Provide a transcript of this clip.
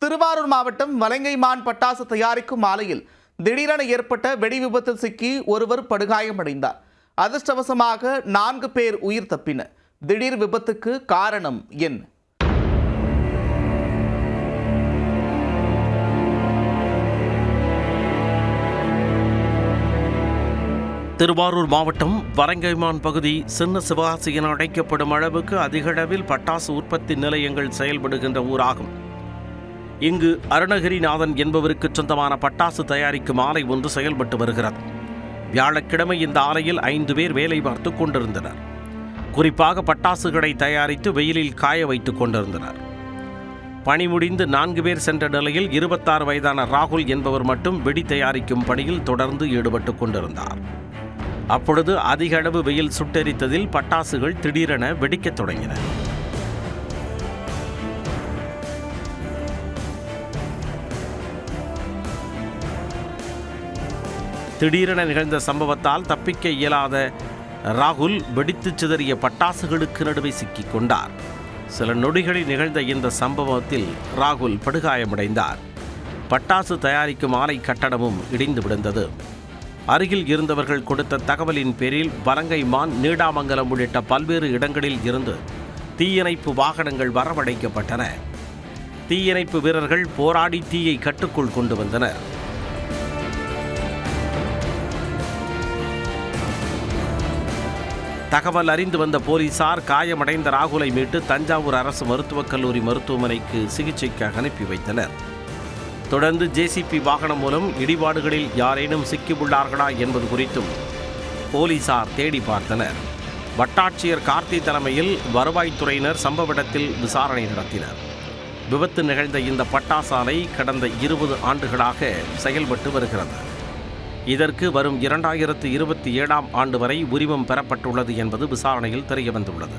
திருவாரூர் மாவட்டம் வலங்கைமான் பட்டாசு தயாரிக்கும் ஆலையில் திடீரென ஏற்பட்ட வெடி விபத்தில் சிக்கி ஒருவர் படுகாயமடைந்தார். அதிர்ஷ்டவசமாக 4 பேர் உயிர் தப்பினர். திடீர் விபத்துக்கு காரணம் என்ன? திருவாரூர் மாவட்டம் வலங்கைமான் பகுதி சின்ன சிவகாசி என அழைக்கப்படும் அளவுக்கு அதிகளவில் பட்டாசு உற்பத்தி நிலையங்கள் செயல்படுகின்ற ஊராகும். இங்கு அருணகிரிநாதன் என்பவருக்கு சொந்தமான பட்டாசு தயாரிக்கும் ஆலை ஒன்று செயல்பட்டு வருகிறது. வியாழக்கிழமை இந்த ஆலையில் 5 பேர் வேலை பார்த்து கொண்டிருந்தனர். குறிப்பாக பட்டாசுகளை தயாரித்து வெயிலில் காய வைத்துக் கொண்டிருந்தனர். பணி முடிந்து 4 பேர் சென்ற நிலையில் 26 வயதான ராகுல் என்பவர் மட்டும் வெடி தயாரிக்கும் பணியில் தொடர்ந்து ஈடுபட்டு கொண்டிருந்தார். அப்பொழுது அதிக அளவு வெயில் சுட்டெரித்ததில் பட்டாசுகள் திடீரென வெடிக்கத் தொடங்கின. திடீரென நிகழ்ந்த சம்பவத்தால் தப்பிக்க இயலாத ராகுல் வெடித்து சிதறிய பட்டாசுகளுக்கு நடுவே சிக்கிக் கொண்டார். சில நொடிகளில் நிகழ்ந்த இந்த சம்பவத்தில் ராகுல் படுகாயமடைந்தார். பட்டாசு தயாரிக்கும் ஆலை கட்டடமும் இடிந்து விழுந்தது. அருகில் இருந்தவர்கள் கொடுத்த தகவலின் பேரில் வலங்கைமான், நீடாமங்கலம் உள்ளிட்ட பல்வேறு இடங்களில் இருந்து தீயணைப்பு வாகனங்கள் வரவழைக்கப்பட்டன. தீயணைப்பு வீரர்கள் போராடி தீயை கட்டுக்குள் கொண்டு வந்தனர். தகவல் அறிந்து வந்த போலீசார் காயமடைந்த ராகுலை மீட்டு தஞ்சாவூர் அரசு மருத்துவக் கல்லூரி மருத்துவமனைக்கு சிகிச்சைக்காக அனுப்பி வைத்தனர். தொடர்ந்து ஜேசிபி வாகனம் மூலம் இடிபாடுகளில் யாரேனும் சிக்கியுள்ளார்களா என்பது குறித்தும் போலீசார் தேடி பார்த்தனர். வட்டாட்சியர் கார்த்தி தலைமையில் வருவாய்த்துறையினர் சம்பவ இடத்தில் விசாரணை நடத்தினர். விபத்து நிகழ்ந்த இந்த பட்டாசாலை கடந்த 20 ஆண்டுகளாக செயல்பட்டு வருகிறது. இதற்கு வரும் 2027ஆம் ஆண்டு வரை உரிமம் பெறப்பட்டுள்ளது என்பது விசாரணையில் தெரியவந்துள்ளது.